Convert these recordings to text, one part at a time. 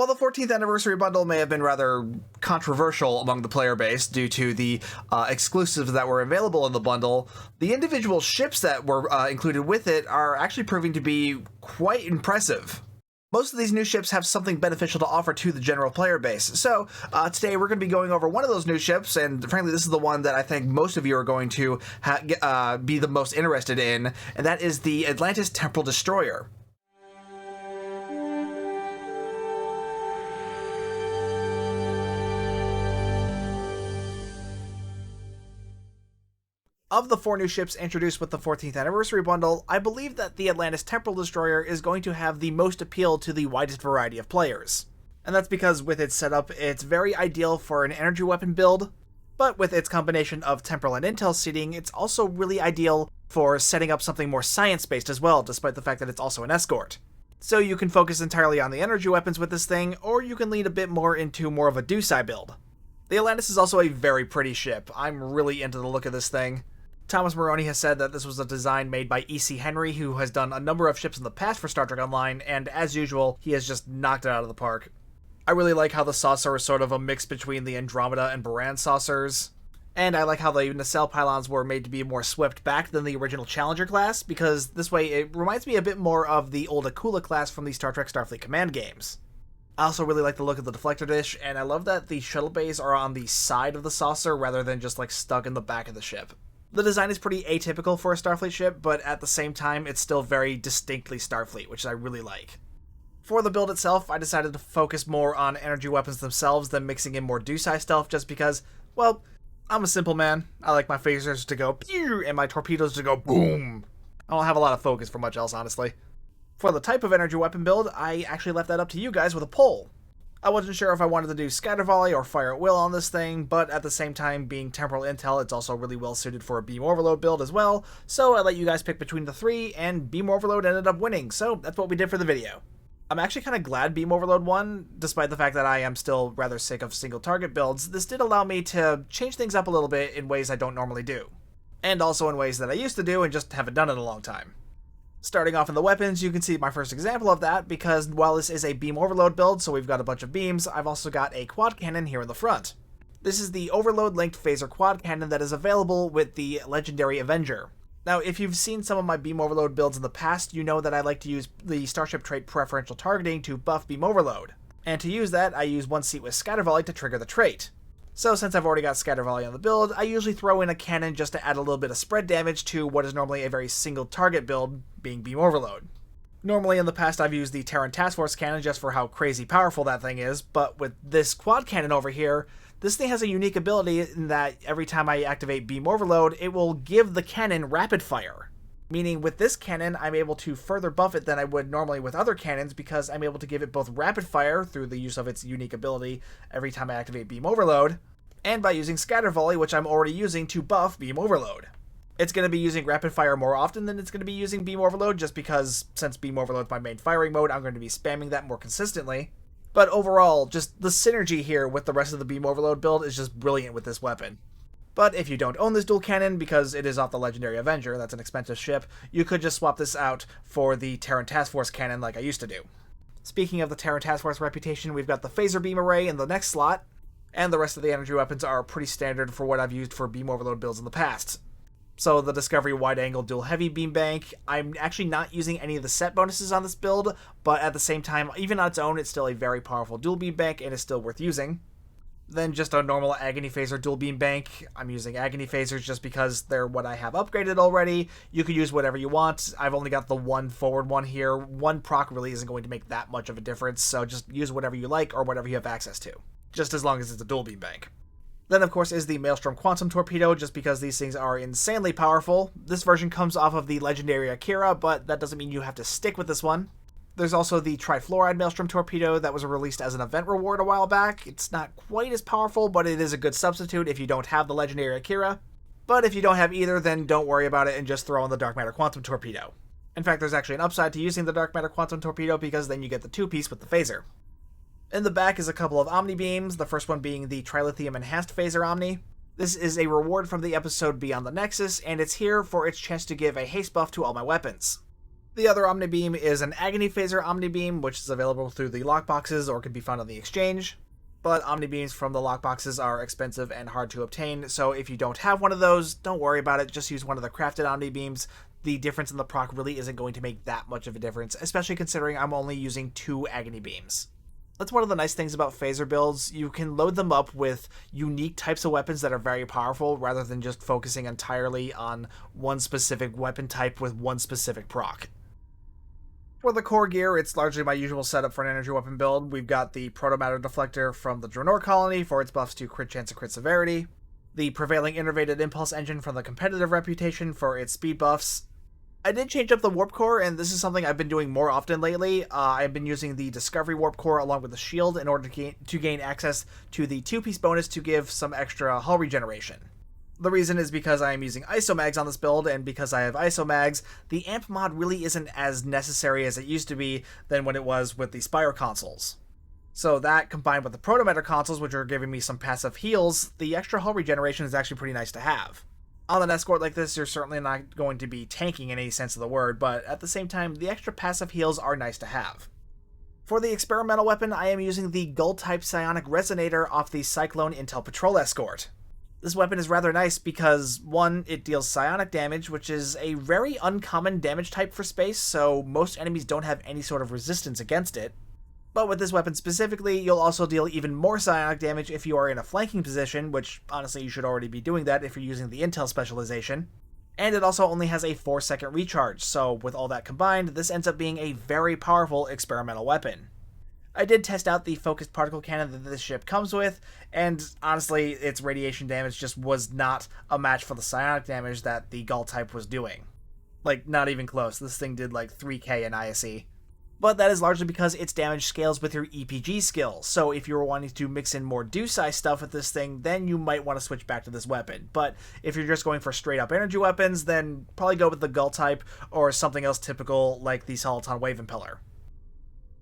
While the 14th anniversary bundle may have been rather controversial among the player base due to the exclusives that were available in the bundle, the individual ships that were included with it are actually proving to be quite impressive. Most of these new ships have something beneficial to offer to the general player base, so today we're going to be going over one of those new ships, and frankly this is the one that I think most of you are going to be the most interested in, and that is the Atlantis Temporal Destroyer. Of the 4 new ships introduced with the 14th anniversary bundle, I believe that the Atlantis Temporal Destroyer is going to have the most appeal to the widest variety of players. And that's because with its setup, it's very ideal for an energy weapon build, but with its combination of temporal and intel seating, it's also really ideal for setting up something more science-based as well, despite the fact that it's also an escort. So you can focus entirely on the energy weapons with this thing, or you can lean a bit more into more of a Dusai build. The Atlantis is also a very pretty ship. I'm really into the look of this thing. Thomas Moroni has said that this was a design made by E.C. Henry, who has done a number of ships in the past for Star Trek Online, and as usual, he has just knocked it out of the park. I really like how the saucer is sort of a mix between the Andromeda and Baran saucers, and I like how the nacelle pylons were made to be more swept back than the original Challenger class, because this way it reminds me a bit more of the old Akula class from the Star Trek Starfleet Command games. I also really like the look of the deflector dish, and I love that the shuttle bays are on the side of the saucer rather than just like stuck in the back of the ship. The design is pretty atypical for a Starfleet ship, but at the same time, it's still very distinctly Starfleet, which I really like. For the build itself, I decided to focus more on energy weapons themselves than mixing in more Dusai stuff, just because, well, I'm a simple man. I like my phasers to go pew and my torpedoes to go boom. I don't have a lot of focus for much else, honestly. For the type of energy weapon build, I actually left that up to you guys with a poll. I wasn't sure if I wanted to do scatter volley or fire at will on this thing, but at the same time, being temporal intel, it's also really well suited for a beam overload build as well, so I let you guys pick between the 3, and beam overload ended up winning, so that's what we did for the video. I'm actually kind of glad beam overload won, despite the fact that I am still rather sick of single target builds. This did allow me to change things up a little bit in ways I don't normally do, and also in ways that I used to do and just haven't done in a long time. Starting off in the weapons, you can see my first example of that, because while this is a beam overload build, so we've got a bunch of beams, I've also got a quad cannon here in the front. This is the overload linked phaser quad cannon that is available with the legendary Avenger. Now, if you've seen some of my beam overload builds in the past, you know that I like to use the starship trait preferential targeting to buff beam overload. And to use that, I use one seat with scatter volley to trigger the trait. So since I've already got scatter volley on the build, I usually throw in a cannon just to add a little bit of spread damage to what is normally a very single target build, being beam overload. Normally in the past I've used the Terran Task Force cannon just for how crazy powerful that thing is, but with this quad cannon over here, this thing has a unique ability in that every time I activate beam overload, it will give the cannon rapid fire. Meaning with this cannon, I'm able to further buff it than I would normally with other cannons, because I'm able to give it both rapid fire through the use of its unique ability every time I activate beam overload, and by using scatter volley, which I'm already using to buff beam overload. It's going to be using rapid fire more often than it's going to be using beam overload, just because since beam overload is my main firing mode, I'm going to be spamming that more consistently. But overall, just the synergy here with the rest of the beam overload build is just brilliant with this weapon. But if you don't own this dual cannon, because it is off the legendary Avenger, that's an expensive ship, you could just swap this out for the Terran Task Force cannon like I used to do. Speaking of the Terran Task Force reputation, we've got the phaser beam array in the next slot, and the rest of the energy weapons are pretty standard for what I've used for beam overload builds in the past. So the Discovery wide-angle dual heavy beam bank, I'm actually not using any of the set bonuses on this build, but at the same time, even on its own, it's still a very powerful dual beam bank and is still worth using. Then just a normal Agony Phaser dual beam bank. I'm using Agony Phasers just because they're what I have upgraded already. You could use whatever you want. I've only got the one forward one here. One proc really isn't going to make that much of a difference, so just use whatever you like or whatever you have access to, just as long as it's a dual beam bank. Then, of course, is the Maelstrom Quantum Torpedo, just because these things are insanely powerful. This version comes off of the legendary Akira, but that doesn't mean you have to stick with this one. There's also the Trifluoride Maelstrom Torpedo that was released as an event reward a while back. It's not quite as powerful, but it is a good substitute if you don't have the legendary Akira. But if you don't have either, then don't worry about it and just throw in the Dark Matter Quantum Torpedo. In fact, there's actually an upside to using the Dark Matter Quantum Torpedo, because then you get the two-piece with the phaser. In the back is a couple of Omni Beams, the first one being the Trilithium Enhanced Phaser Omni. This is a reward from the episode Beyond the Nexus, and it's here for its chance to give a haste buff to all my weapons. The other Omnibeam is an Agony Phaser Omnibeam, which is available through the lockboxes or can be found on the exchange. But Omnibeams from the lockboxes are expensive and hard to obtain, so if you don't have one of those, don't worry about it, just use one of the crafted Omnibeams. The difference in the proc really isn't going to make that much of a difference, especially considering I'm only using 2 Agony Beams. That's one of the nice things about phaser builds. You can load them up with unique types of weapons that are very powerful, rather than just focusing entirely on one specific weapon type with one specific proc. For the core gear, it's largely my usual setup for an energy weapon build. We've got the Protomatter Deflector from the Draenor Colony for its buffs to crit chance and crit severity, the Prevailing Innervated Impulse Engine from the Competitive Reputation for its speed buffs. I did change up the Warp Core, and this is something I've been doing more often lately. I've been using the Discovery Warp Core along with the Shield in order to gain access to the 2-piece bonus to give some extra hull regeneration. The reason is because I am using ISOMAGs on this build, and because I have ISOMAGs, the AMP mod really isn't as necessary as it used to be than when it was with the Spire consoles. So that, combined with the Protomatter consoles, which are giving me some passive heals, the extra hull regeneration is actually pretty nice to have. On an escort like this, you're certainly not going to be tanking in any sense of the word, but at the same time, the extra passive heals are nice to have. For the experimental weapon, I am using the Gull-type Psionic Resonator off the Cyclone Intel Patrol Escort. This weapon is rather nice because, 1, it deals psionic damage, which is a very uncommon damage type for space, so most enemies don't have any sort of resistance against it. But with this weapon specifically, you'll also deal even more psionic damage if you are in a flanking position, which honestly you should already be doing that if you're using the Intel specialization. And it also only has a 4-second recharge, so with all that combined, this ends up being a very powerful experimental weapon. I did test out the focused particle cannon that this ship comes with, and honestly, its radiation damage just was not a match for the psionic damage that the Gull type was doing. Like, not even close. This thing did like 3k in ISE. But that is largely because its damage scales with your EPG skill, so if you were wanting to mix in more Dusai stuff with this thing, then you might want to switch back to this weapon. But if you're just going for straight-up energy weapons, then probably go with the Gull type, or something else typical like the Soliton Wave Impeller.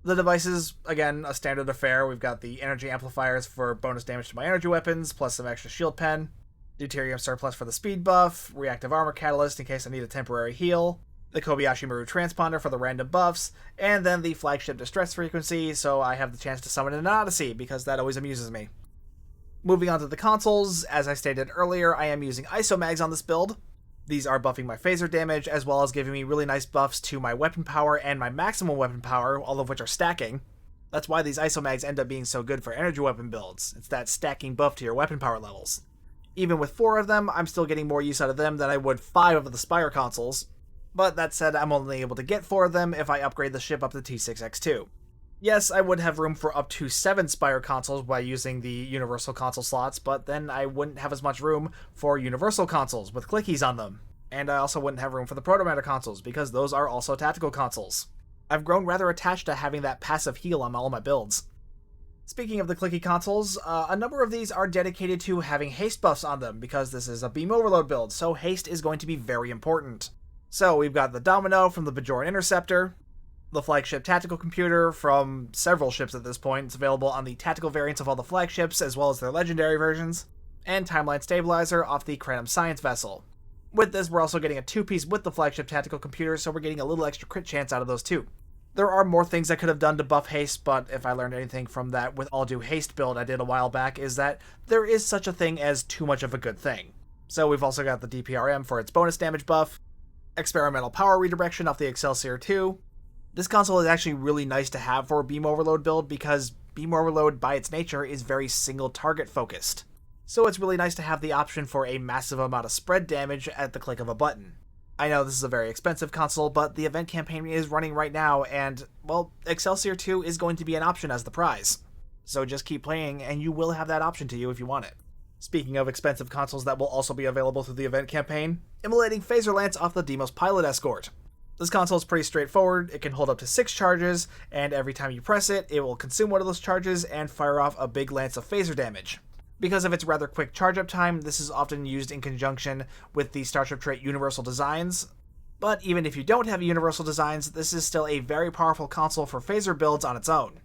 The devices, again, a standard affair. We've got the energy amplifiers for bonus damage to my energy weapons, plus some extra shield pen, deuterium surplus for the speed buff, reactive armor catalyst in case I need a temporary heal, the Kobayashi Maru transponder for the random buffs, and then the flagship distress frequency, so I have the chance to summon an Odyssey, because that always amuses me. Moving on to the consoles, as I stated earlier, I am using ISOMAGs on this build. These are buffing my phaser damage, as well as giving me really nice buffs to my weapon power and my maximum weapon power, all of which are stacking. That's why these ISOMAGs end up being so good for energy weapon builds. It's that stacking buff to your weapon power levels. Even with 4 of them, I'm still getting more use out of them than I would 5 of the Spire consoles. But that said, I'm only able to get 4 of them if I upgrade the ship up to T6X2. Yes, I would have room for up to 7 Spire consoles by using the Universal Console slots, but then I wouldn't have as much room for Universal consoles with clickies on them. And I also wouldn't have room for the Protomatter consoles, because those are also tactical consoles. I've grown rather attached to having that passive heal on all my builds. Speaking of the clicky consoles, a number of these are dedicated to having haste buffs on them, because this is a beam overload build, so haste is going to be very important. So we've got the Domino from the Bajoran Interceptor, the flagship tactical computer from several ships at this point. It's available on the tactical variants of all the flagships, as well as their legendary versions, and Timeline Stabilizer off the Krenum Science Vessel. With this, we're also getting a 2-piece with the flagship tactical computer, so we're getting a little extra crit chance out of those too. There are more things I could have done to buff haste, but if I learned anything from that with all due haste build I did a while back, is that there is such a thing as too much of a good thing. So we've also got the DPRM for its bonus damage buff, experimental power redirection off the Excelsior 2. This console is actually really nice to have for a beam overload build because beam overload by its nature is very single target focused. So it's really nice to have the option for a massive amount of spread damage at the click of a button. I know this is a very expensive console, but the event campaign is running right now, and, well, Excelsior 2 is going to be an option as the prize. So just keep playing, and you will have that option to you if you want it. Speaking of expensive consoles that will also be available through the event campaign, immolating Phaser Lance off the Deimos Pilot Escort. This console is pretty straightforward. It can hold up to 6 charges, and every time you press it, it will consume one of those charges and fire off a big lance of phaser damage. Because of its rather quick charge-up time, this is often used in conjunction with the Starship trait Universal Designs. But even if you don't have Universal Designs, this is still a very powerful console for phaser builds on its own.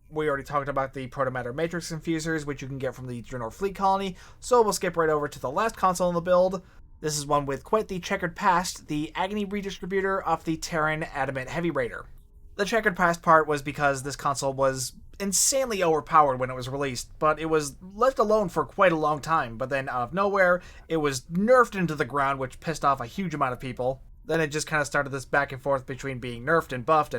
We already talked about the Protomatter Matrix Infusers, which you can get from the Draenor Fleet Colony, so we'll skip right over to the last console in the build, This is one with quite the checkered past, the Agony Redistributor of the Terran Adamant Heavy Raider. The checkered past part was because this console was insanely overpowered when it was released, but it was left alone for quite a long time, but then out of nowhere, it was nerfed into the ground, which pissed off a huge amount of people. Then it just kind of started this back and forth between being nerfed and buffed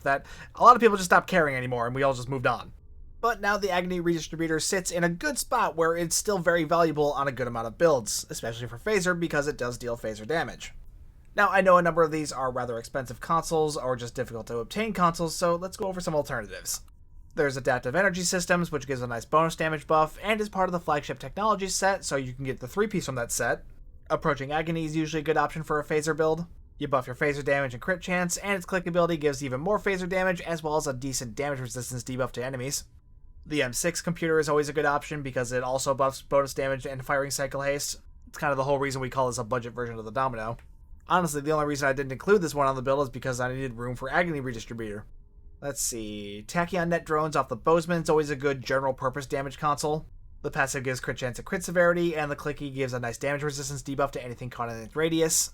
that a lot of people just stopped caring anymore, and we all just moved on. But now the Agony Redistributor sits in a good spot where it's still very valuable on a good amount of builds, especially for phaser because it does deal phaser damage. Now, I know a number of these are rather expensive consoles or just difficult to obtain consoles, so let's go over some alternatives. There's Adaptive Energy Systems, which gives a nice bonus damage buff and is part of the flagship technology set, so you can get the 3-piece from that set. Approaching Agony is usually a good option for a phaser build. You buff your phaser damage and crit chance, and its clickability gives even more phaser damage as well as a decent damage resistance debuff to enemies. The M6 computer is always a good option because it also buffs bonus damage and firing cycle haste. It's kind of the whole reason we call this a budget version of the Domino. Honestly, the only reason I didn't include this one on the build is because I needed room for Agony Redistributor. Let's see. Tachyon Net Drones off the Bozeman is always a good general purpose damage console. The passive gives crit chance and crit severity, and the clicky gives a nice damage resistance debuff to anything caught in its radius.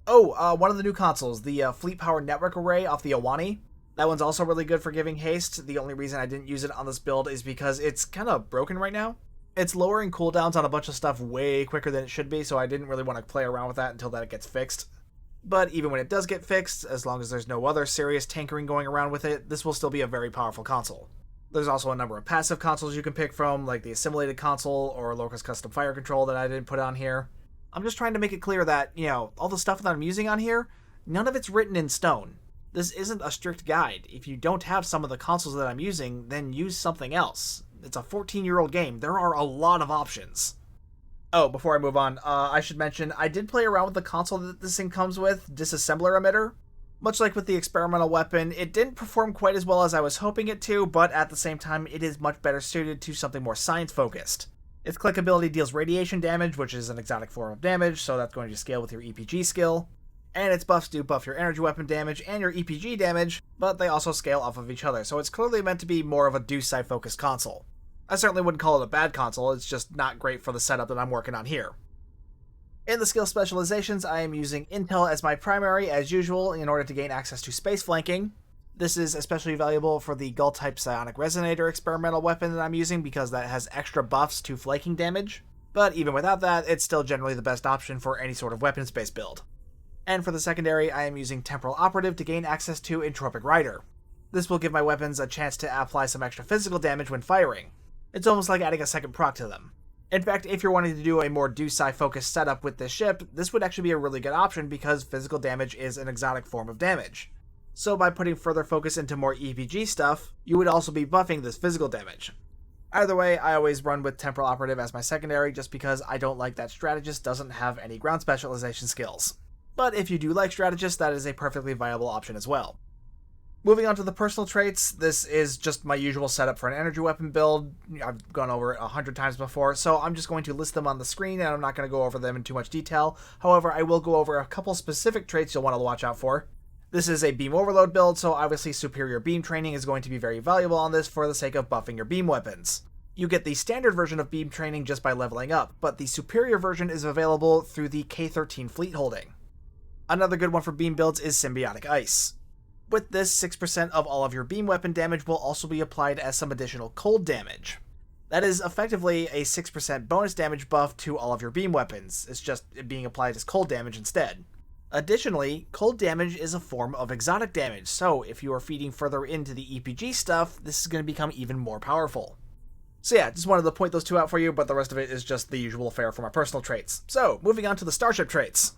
One of the new consoles, the Fleet Power Network Array off the Awani. That one's also really good for giving haste. The only reason I didn't use it on this build is because it's kind of broken right now. It's lowering cooldowns on a bunch of stuff way quicker than it should be, so I didn't really want to play around with that until that gets fixed. But even when it does get fixed, as long as there's no other serious tankering going around with it, this will still be a very powerful console. There's also a number of passive consoles you can pick from, like the Assimilated Console or Locust Custom Fire Control that I didn't put on here. I'm just trying to make it clear that, all the stuff that I'm using on here, none of it's written in stone. This isn't a strict guide. If you don't have some of the consoles that I'm using, then use something else. It's a 14-year-old game. There are a lot of options. Oh, before I move on, I should mention, I did play around with the console that this thing comes with, Disassembler Emitter. Much like with the experimental weapon, it didn't perform quite as well as I was hoping it to, but at the same time, it is much better suited to something more science-focused. Its clickability deals radiation damage, which is an exotic form of damage, so that's going to scale with your EPG skill. And its buffs do buff your energy weapon damage and your EPG damage, but they also scale off of each other, so it's clearly meant to be more of a do-sci-focused console. I certainly wouldn't call it a bad console, it's just not great for the setup that I'm working on here. In the skill specializations, I am using Intel as my primary, as usual, in order to gain access to space flanking. This is especially valuable for the Gull-type Psionic Resonator experimental weapon that I'm using because that has extra buffs to flanking damage, but even without that, it's still generally the best option for any sort of weapons-based build. And for the secondary, I am using Temporal Operative to gain access to Entropic Rider. This will give my weapons a chance to apply some extra physical damage when firing. It's almost like adding a second proc to them. In fact, if you're wanting to do a more do-sci focused setup with this ship, this would actually be a really good option because physical damage is an exotic form of damage. So by putting further focus into more EPG stuff, you would also be buffing this physical damage. Either way, I always run with Temporal Operative as my secondary just because I don't like that Strategist doesn't have any ground specialization skills. But if you do like Strategist, that is a perfectly viable option as well. Moving on to the personal traits, this is just my usual setup for an energy weapon build. I've gone over it 100 times before, so I'm just going to list them on the screen and I'm not going to go over them in too much detail. However, I will go over a couple specific traits you'll want to watch out for. This is a beam overload build, so obviously superior beam training is going to be very valuable on this for the sake of buffing your beam weapons. You get the standard version of beam training just by leveling up, but the superior version is available through the K-13 fleet holding. Another good one for beam builds is Symbiotic Ice. With this, 6% of all of your beam weapon damage will also be applied as some additional cold damage. That is effectively a 6% bonus damage buff to all of your beam weapons, it's just being applied as cold damage instead. Additionally, cold damage is a form of exotic damage, so if you are feeding further into the EPG stuff, this is going to become even more powerful. So yeah, just wanted to point those two out for you, but the rest of it is just the usual fare for my personal traits. So, moving on to the Starship traits.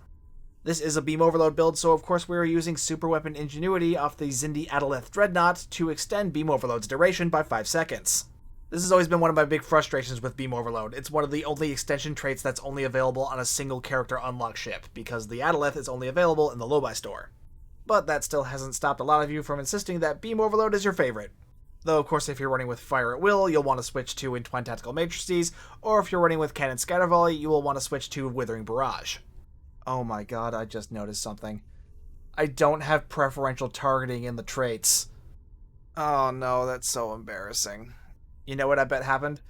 This is a beam overload build, so of course we are using super weapon ingenuity off the Xindi Adaleth Dreadnought to extend beam overload's duration by 5 seconds. This has always been one of my big frustrations with beam overload. It's one of the only extension traits that's only available on a single character unlock ship, because the Adaleth is only available in the low-buy store. But that still hasn't stopped a lot of you from insisting that beam overload is your favorite. Though of course if you're running with Fire at Will, you'll want to switch to Entwined Tactical Matrices, or if you're running with Cannon Scatter Volley, you will want to switch to Withering Barrage. Oh my god, I just noticed something. I don't have preferential targeting in the traits. Oh no, that's so embarrassing. You know what I bet happened?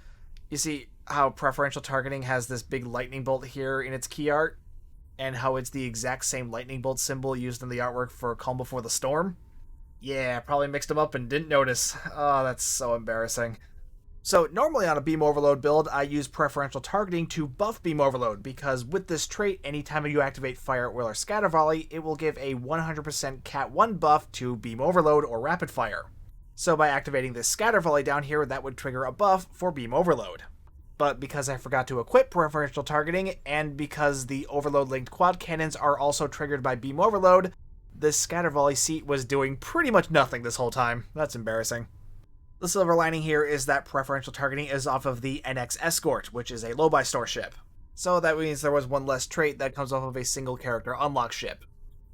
You see how preferential targeting has this big lightning bolt here in its key art? and how it's the exact same lightning bolt symbol used in the artwork for Calm Before the Storm. Yeah, probably mixed them up and didn't notice. Oh, that's so embarrassing. So normally on a Beam Overload build, I use preferential targeting to buff Beam Overload, because with this trait, anytime you activate Fire at Will or Scatter Volley, it will give a 100% Cat 1 buff to Beam Overload or Rapid Fire. So by activating this Scatter Volley down here, that would trigger a buff for Beam Overload. But because I forgot to equip preferential targeting, and because the Overload-linked quad cannons are also triggered by Beam Overload, this Scatter Volley seat was doing pretty much nothing this whole time. That's embarrassing. The silver lining here is that preferential targeting is off of the NX Escort, which is a low-buy store ship. So that means there was one less trait that comes off of a single character unlock ship.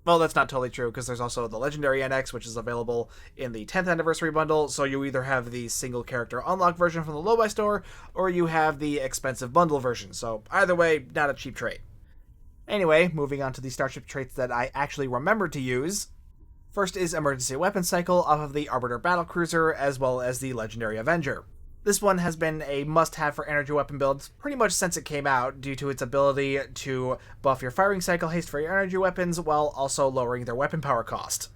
Well, that's not totally true, because there's also the Legendary NX, which is available in the 10th Anniversary Bundle, so you either have the single character unlock version from the low-buy store, or you have the expensive bundle version, so either way, not a cheap trait. Anyway, moving on to the Starship traits that I actually remembered to use. First is Emergency Weapon Cycle off of the Arbiter Battlecruiser, as well as the Legendary Avenger. This one has been a must-have for energy weapon builds pretty much since it came out, due to its ability to buff your firing cycle haste for your energy weapons, while also lowering their weapon power cost.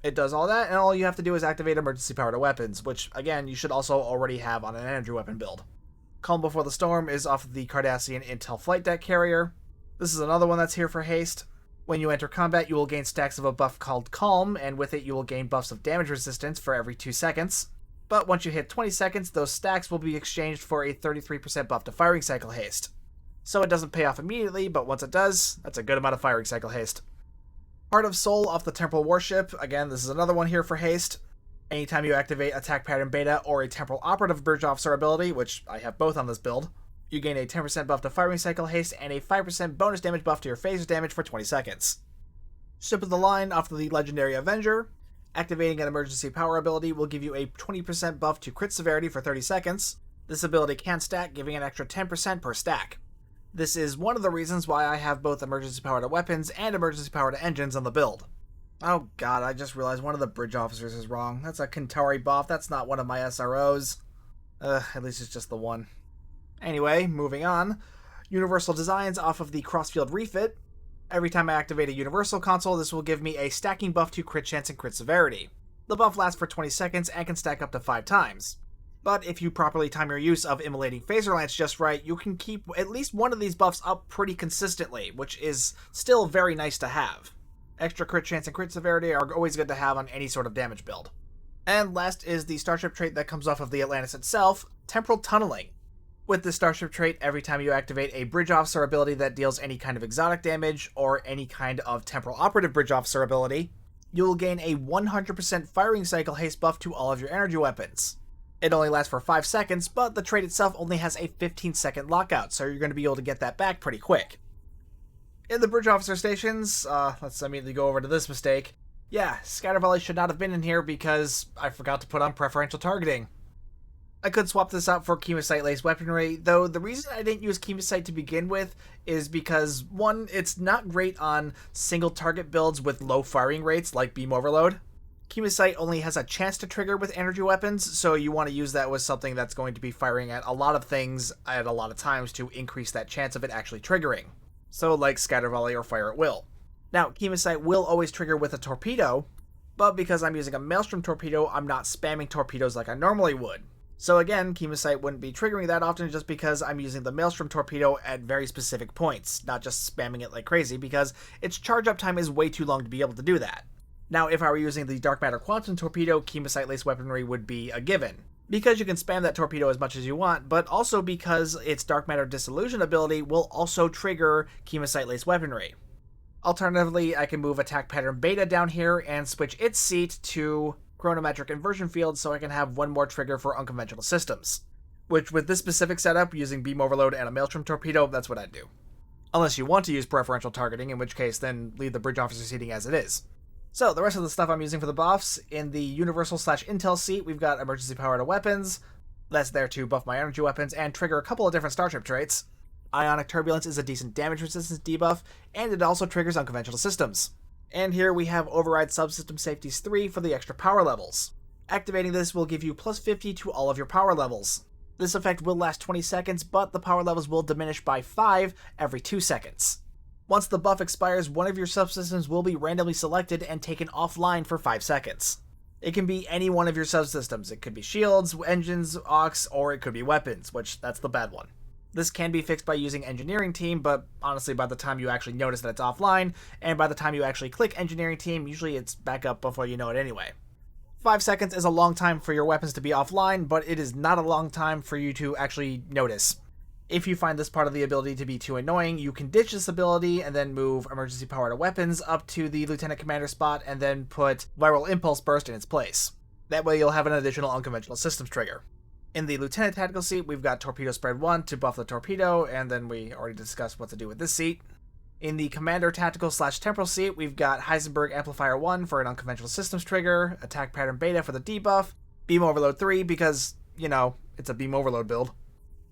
It does all that, and all you have to do is activate emergency power to weapons, which, again, you should also already have on an energy weapon build. Calm Before the Storm is off of the Cardassian Intel Flight Deck Carrier. This is another one that's here for haste. When you enter combat, you will gain stacks of a buff called Calm, and with it you will gain buffs of damage resistance for every 2 seconds. But once you hit 20 seconds, those stacks will be exchanged for a 33% buff to firing cycle haste. So it doesn't pay off immediately, but once it does, that's a good amount of firing cycle haste. Heart of Soul off the Temporal Warship. Again, this is another one here for haste. Anytime you activate Attack Pattern Beta or a Temporal Operative Bridge Officer ability, which I have both on this build, you gain a 10% buff to firing cycle haste and a 5% bonus damage buff to your phaser damage for 20 seconds. Ship of the Line off the Legendary Avenger. Activating an emergency power ability will give you a 20% buff to crit severity for 30 seconds. This ability can stack, giving an extra 10% per stack. This is one of the reasons why I have both emergency power to weapons and emergency power to engines on the build. Oh god, I just realized one of the bridge officers is wrong. That's a Kentari buff, that's not one of my SROs. At least it's just the one. Anyway, moving on. Universal Designs off of the Crossfield Refit. Every time I activate a Universal console, this will give me a stacking buff to crit chance and crit severity. The buff lasts for 20 seconds and can stack up to 5 times. But if you properly time your use of Immolating Phaser Lance just right, you can keep at least one of these buffs up pretty consistently, which is still very nice to have. Extra crit chance and crit severity are always good to have on any sort of damage build. And last is the Starship trait that comes off of the Atlantis itself, Temporal Tunneling. With this Starship trait, every time you activate a Bridge Officer ability that deals any kind of exotic damage, or any kind of Temporal Operative Bridge Officer ability, you will gain a 100% firing cycle haste buff to all of your energy weapons. It only lasts for 5 seconds, but the trait itself only has a 15-second lockout, so you're going to be able to get that back pretty quick. In the Bridge Officer stations, let's immediately go over to this mistake. Yeah, Scatter Volley should not have been in here because I forgot to put on preferential targeting. I could swap this out for Chemosite Lace Weaponry, though the reason I didn't use Chemosite to begin with is because, one, it's not great on single target builds with low firing rates like Beam Overload. Chemosite only has a chance to trigger with energy weapons, so you want to use that with something that's going to be firing at a lot of things at a lot of times to increase that chance of it actually triggering. So like Scatter Volley or Fire at Will. Now, Chemosite will always trigger with a torpedo, but because I'm using a Maelstrom torpedo, I'm not spamming torpedoes like I normally would. So again, Chemosite wouldn't be triggering that often just because I'm using the Maelstrom torpedo at very specific points, not just spamming it like crazy, because its charge up time is way too long to be able to do that. Now, if I were using the Dark Matter Quantum torpedo, Chemosite Lace Weaponry would be a given, because you can spam that torpedo as much as you want, but also because its Dark Matter Disillusion ability will also trigger Chemosite Lace Weaponry. Alternatively, I can move Attack Pattern Beta down here and switch its seat to Chronometric Inversion Field so I can have one more trigger for unconventional systems. Which, with this specific setup, using Beam Overload and a Maelstrom torpedo, that's what I'd do. Unless you want to use preferential targeting, in which case then leave the Bridge Officer seating as it is. So, the rest of the stuff I'm using for the buffs, in the Universal/Intel seat, we've got Emergency Power to Weapons. That's there to buff my energy weapons and trigger a couple of different Starship traits. Ionic Turbulence is a decent damage resistance debuff, and it also triggers unconventional systems. And here we have Override Subsystem Safeties 3 for the extra power levels. Activating this will give you plus 50 to all of your power levels. This effect will last 20 seconds, but the power levels will diminish by 5 every 2 seconds. Once the buff expires, one of your subsystems will be randomly selected and taken offline for 5 seconds. It can be any one of your subsystems. It could be shields, engines, aux, or it could be weapons, which that's the bad one. This can be fixed by using Engineering Team, but honestly by the time you actually notice that it's offline, and by the time you actually click Engineering Team, usually it's back up before you know it anyway. 5 seconds is a long time for your weapons to be offline, but it is not a long time for you to actually notice. If you find this part of the ability to be too annoying, you can ditch this ability and then move Emergency Power to Weapons up to the Lieutenant Commander spot and then put Viral Impulse Burst in its place. That way you'll have an additional unconventional systems trigger. In the Lieutenant Tactical seat, we've got Torpedo Spread 1 to buff the torpedo, and then we already discussed what to do with this seat. In the Commander Tactical/Temporal seat, we've got Heisenberg Amplifier 1 for an unconventional systems trigger, Attack Pattern Beta for the debuff, Beam Overload 3 because, it's a Beam Overload build,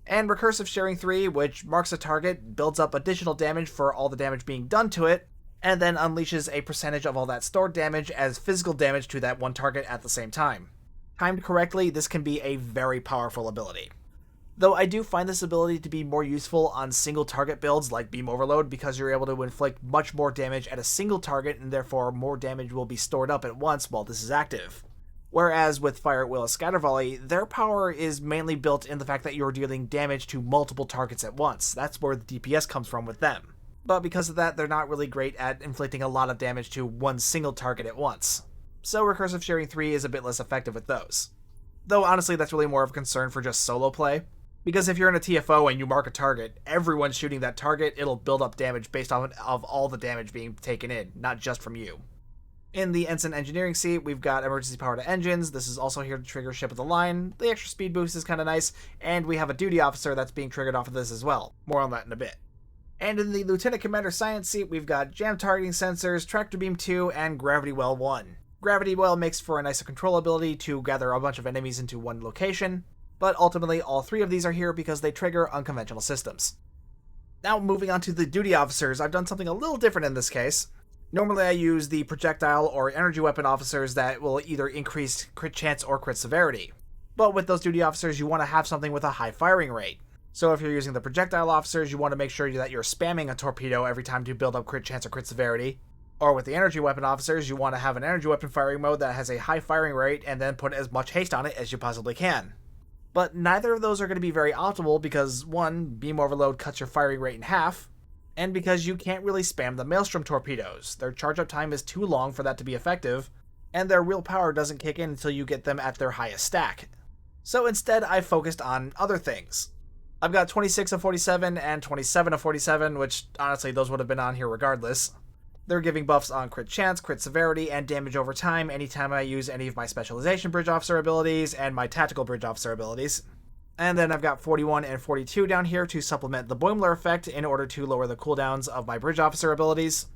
and Recursive Sharing 3, which marks a target, builds up additional damage for all the damage being done to it, and then unleashes a percentage of all that stored damage as physical damage to that one target at the same time. Timed correctly, this can be a very powerful ability. Though I do find this ability to be more useful on single target builds like Beam Overload because you're able to inflict much more damage at a single target and therefore more damage will be stored up at once while this is active. Whereas with Fire at Will Scatter Volley, their power is mainly built in the fact that you're dealing damage to multiple targets at once. That's where the DPS comes from with them. But because of that, they're not really great at inflicting a lot of damage to one single target at once. So Recursive Sharing 3 is a bit less effective with those. Though honestly, that's really more of a concern for just solo play. Because if you're in a TFO and you mark a target, everyone's shooting that target, it'll build up damage based off of all the damage being taken in, not just from you. In the Ensign Engineering seat, we've got Emergency Power to Engines. This is also here to trigger Ship of the Line. The extra speed boost is kind of nice, and we have a Duty Officer that's being triggered off of this as well. More on that in a bit. And in the Lieutenant Commander Science seat, we've got Jam Targeting Sensors, Tractor Beam 2, and Gravity Well 1. Gravity Well makes for a nicer control ability to gather a bunch of enemies into one location, but ultimately all three of these are here because they trigger unconventional systems. Now moving on to the Duty Officers, I've done something a little different in this case. Normally I use the projectile or energy weapon officers that will either increase crit chance or crit severity. But with those duty officers you want to have something with a high firing rate. So if you're using the projectile officers you want to make sure that you're spamming a torpedo every time to build up crit chance or crit severity. Or with the energy weapon officers you want to have an energy weapon firing mode that has a high firing rate and then put as much haste on it as you possibly can. But neither of those are going to be very optimal because 1, beam overload cuts your firing rate in half, and because you can't really spam the Maelstrom torpedoes. Their charge-up time is too long for that to be effective, and their real power doesn't kick in until you get them at their highest stack. So instead, I focused on other things. I've got 26 of 47 and 27 of 47, which honestly, those would have been on here regardless. They're giving buffs on crit chance, crit severity, and damage over time anytime I use any of my Specialization Bridge Officer abilities and my Tactical Bridge Officer abilities. And then I've got 41 and 42 down here to supplement the Boimler effect in order to lower the cooldowns of my Bridge Officer abilities.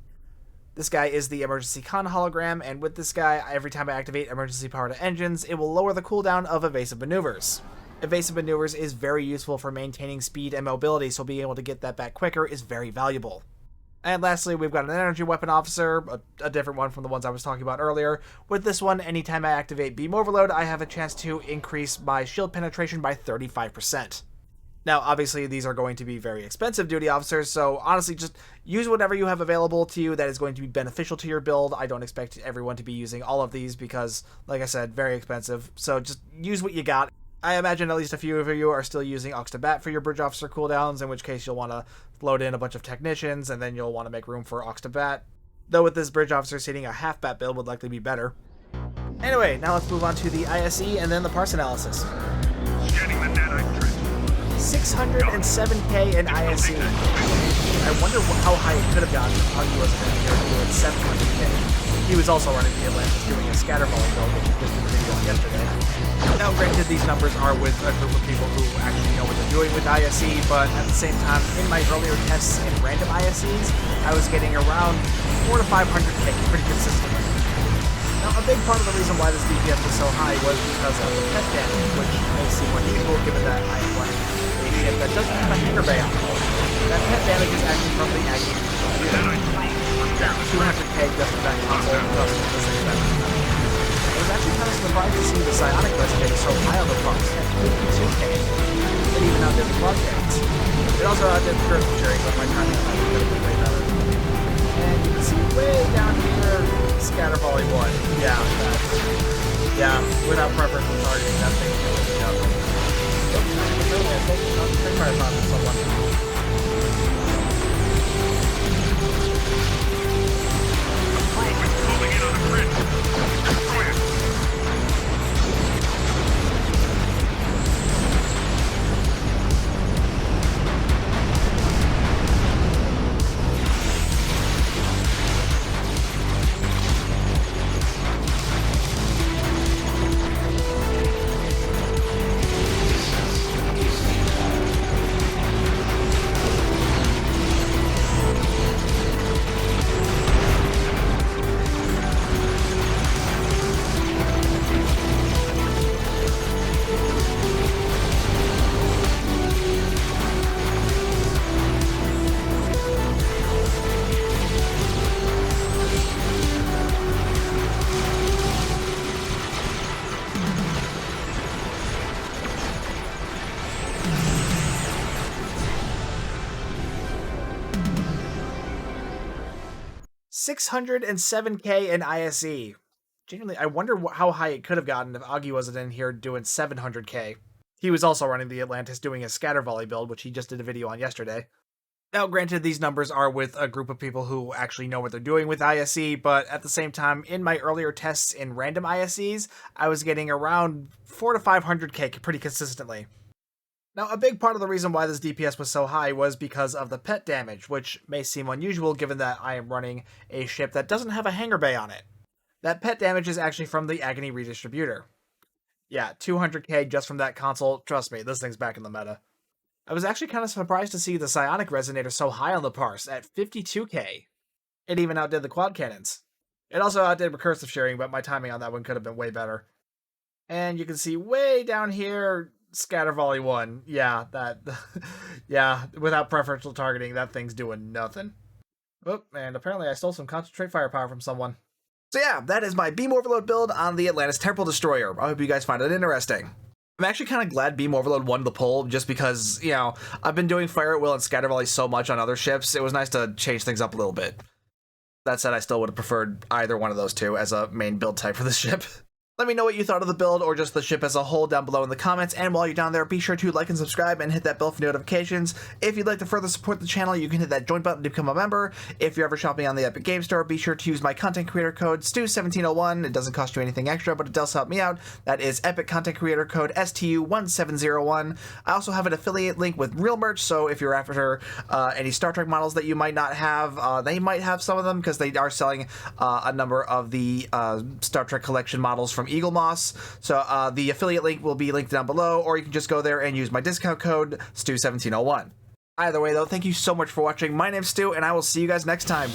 This guy is the Emergency Con hologram, and with this guy, every time I activate Emergency Power to Engines, it will lower the cooldown of Evasive Maneuvers. Evasive Maneuvers is very useful for maintaining speed and mobility, so being able to get that back quicker is very valuable. And lastly, we've got an Energy Weapon Officer, a different one from the ones I was talking about earlier. With this one, anytime I activate Beam Overload, I have a chance to increase my shield penetration by 35%. Now, obviously, these are going to be very expensive duty officers, so honestly, just use whatever you have available to you that is going to be beneficial to your build. I don't expect everyone to be using all of these because, like I said, very expensive, so just use what you got. I imagine at least a few of you are still using Aux to Bat for your Bridge Officer cooldowns, in which case you'll want to load in a bunch of Technicians, and then you'll want to make room for Aux to Bat. Though with this Bridge Officer seating, a half Bat build would likely be better. Anyway, now let's move on to the ISE and then the parse analysis. Scanning the nanite drift. 607k in ISE. I wonder how high it could have gotten if Huggy wasn't in here doing 700k. He was also running the Atlantis doing a scatter volley build, which was just in the video on yesterday. Now granted, these numbers are with a group of people who actually know what they're doing with ISE, but at the same time, in my earlier tests in random ISEs, I was getting around 400 to 500k pretty consistently. Now, a big part of the reason why this DPS was so high was because of the pet damage, which may seem unusual given that I am running a ship that doesn't have a hangar bay on it. That pet damage is actually from the Aggie. 200k just from that console plus the 6 I was actually kind of surprised to see the psionic resume so high on the box at 52k. It even outdid the broadcasts. It also outdid the curve sharing, but my timing might have been way better. way down here, scatter volley 1. Yeah, yeah, without preference for targeting, that thing is nothing. Probe is closing in on the grid. Destroy it. 607k in ISE. Genuinely, I wonder how high it could have gotten if Augie wasn't in here doing 700k. He was also running the Atlantis doing a scatter volley build, which he just did a video on yesterday. Now, granted, these numbers are with a group of people who actually know what they're doing with ISE, but at the same time, in my earlier tests in random ISEs, I was getting around 400 to 500k pretty consistently. Now, a big part of the reason why this DPS was so high was because of the pet damage, which may seem unusual given that I am running a ship that doesn't have a hangar bay on it. That pet damage is actually from the Agony Redistributor. Yeah, 200k just from that console. Trust me, this thing's back in the meta. I was actually kind of surprised to see the Psionic Resonator so high on the parse, at 52k. It even outdid the quad cannons. It also outdid recursive shearing, but my timing on that one could have been way better. And you can see way down here, Scatter Volley 1. Yeah, that... yeah, without preferential targeting, that thing's doing nothing. Oh, and apparently I stole some concentrate firepower from someone. So yeah, that is my Beam Overload build on the Atlantis Temporal Destroyer. I hope you guys find it interesting. I'm actually kind of glad Beam Overload won the poll, just because, you know, I've been doing Fire at Will and Scatter Volley so much on other ships, it was nice to change things up a little bit. That said, I still would have preferred either one of those two as a main build type for this ship. Let me know what you thought of the build or just the ship as a whole down below in the comments, and while you're down there, be sure to like and subscribe and hit that bell for notifications. If you'd like to further support the channel, you can hit that join button to become a member. If you're ever shopping on the Epic Game Store, be sure to use my content creator code STU1701. It doesn't cost you anything extra, but it does help me out. That is Epic Content Creator Code STU1701. I also have an affiliate link with real merch, so if you're after any Star Trek models that you might not have, they might have some of them because they are selling a number of the Star Trek collection models from Eagle Moss. So the affiliate link will be linked down below, or you can just go there and use my discount code STU1701. Either way though, thank you so much for watching. My name's Stu, and I will see you guys next time.